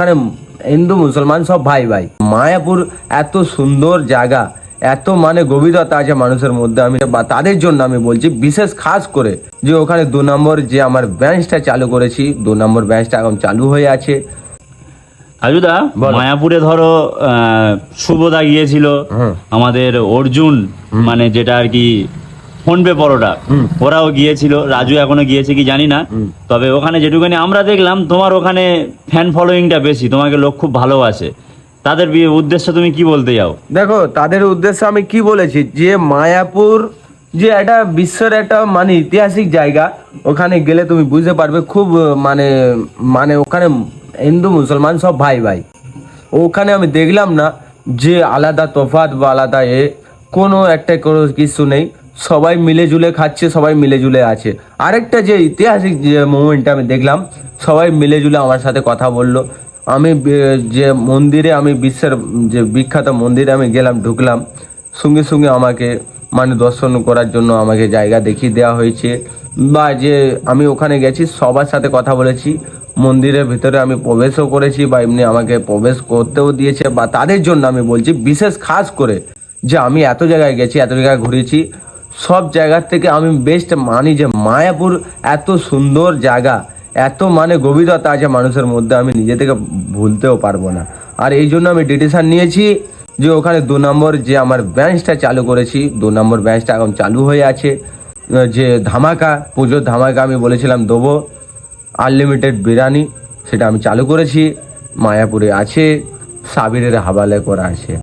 ওখানে হিন্দু মুসলমান সব ভাই ভাই। মায়াপুর এত সুন্দর জায়গা, এত মানে গভীরতা আছে মানুষের মধ্যে। আমি বা তাদের জন্য আমি বলছি, বিশেষ খাস করে যে ওখানে 2 নম্বর যে আমার ব্রাঞ্চটা চালু করেছি, 2 নম্বর ব্রাঞ্চটা এখন চালু হয়ে আছে। আজুদা, বলো। মায়াপুরে ধরো শুভদা গিয়েছিল, আমাদের অর্জুন মানে যেটা আর কি ফোনপে পরোটা, ওরাও গিয়েছিল, রাজু এখনো গিয়েছে কি জানি না। তবে ওখানে যেটুকুনি আমরা দেখলাম, তোমার ওখানে ফ্যান ফলোয়িংটা বেশি, তোমাকে লোক খুব ভালোবাসে। তাদের উদ্দেশ্যে তুমি কি বলতে যাও? দেখো, তাদের উদ্দেশ্যে আমি কি বলেছি, যে মায়াপুর যে একটা বিশ্বের একটা মানে ঐতিহাসিক জায়গা, ওখানে গেলে তুমি বুঝতে পারবে খুব মানে মানে ওখানে হিন্দু মুসলমান সব ভাই ভাই। ওখানে আমি দেখলাম না যে আলাদা তফাৎ বা আলাদা কোনো একটা কোনো কিছু নেই, সবাই মিলে জুলে খাচ্ছে, সবাই মিলে জুলে আছে। আরেকটা যে ঐতিহাসিক যে মোমেন্টটা আমি দেখলাম, সবাই মিলে জুলে আমার সাথে কথা বললো। আমি যে মন্দিরে, আমি বিশ্বের যে বিখ্যাত মন্দিরে আমি গেলাম, ঢুকলাম, সঙ্গে সঙ্গে আমাকে মানে দর্শন করার জন্য আমাকে জায়গা দেখিয়ে দেওয়া হয়েছে। বা যে আমি ওখানে গেছি, সবার সাথে কথা বলেছি, মন্দিরের ভিতরে আমি প্রবেশও করেছি, বা এমনি আমাকে প্রবেশ করতেও দিয়েছে। বা তাদের জন্য আমি বলছি, বিশেষ খাস করে যে আমি এত জায়গায় গেছি, এত জায়গায় ঘুরেছি, সব জায়গার থেকে আমি বেস্ট মানি যে মায়াপুর এত সুন্দর জায়গা, এত মানে গভীরতা আছে মানুষের মধ্যে, আমি নিজে থেকে ভুলতেও পারবো না। আর এই জন্য আমি ডিসিশন নিয়েছি যে ওখানে 2 নম্বর যে আমার ব্রাঞ্চটা চালু করেছি, 2 নম্বর ব্রাঞ্চটা এখন চালু হয়ে আছে। যে ধামাকা, পুজোর ধামাকা আমি বলেছিলাম দেবো, আনলিমিটেড বিরিয়ানি, সেটা আমি চালু করেছি। মায়াপুরে আছে, সাবিরের হাবালে করা আছে।